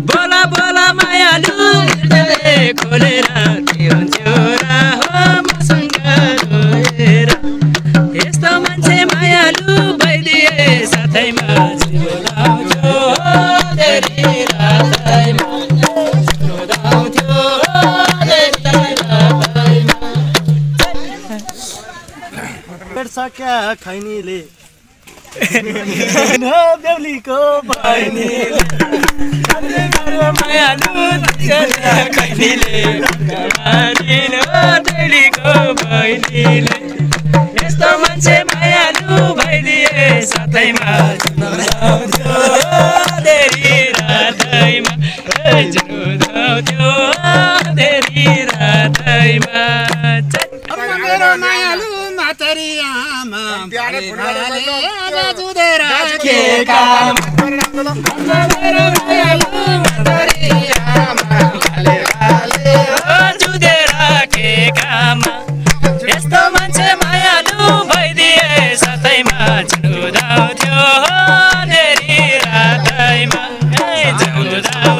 बोला बोला मायालु हृदय खोलेर के हुन्थ्यो र हो मसँग रोएर यस्तो मान्छे मायालु भइदिए साथैमा झुलाउँथ्यो धेरै रातैमा झुलाउँथ्यो धेरै रातैमा सक्या खैनीले बेहुलीको बहिनीले मायालु खैनीले डेलीको बहिनीले यस्तो मान्छे मायालु भइदिए साथैमा झुलाउँथ्यो धेरै रातैमा झुलाउँथ्यो धेरै रातैमा मेरो मायालु मातरी आमा जुधेर राखेका मेरो मायालु मातरी आमा जुधे राखेकामा यस्तो मान्छे मायालु भइदिए साथैमा झुलाउँथ्यो धेरै रातैमा झुलाउँथ्यो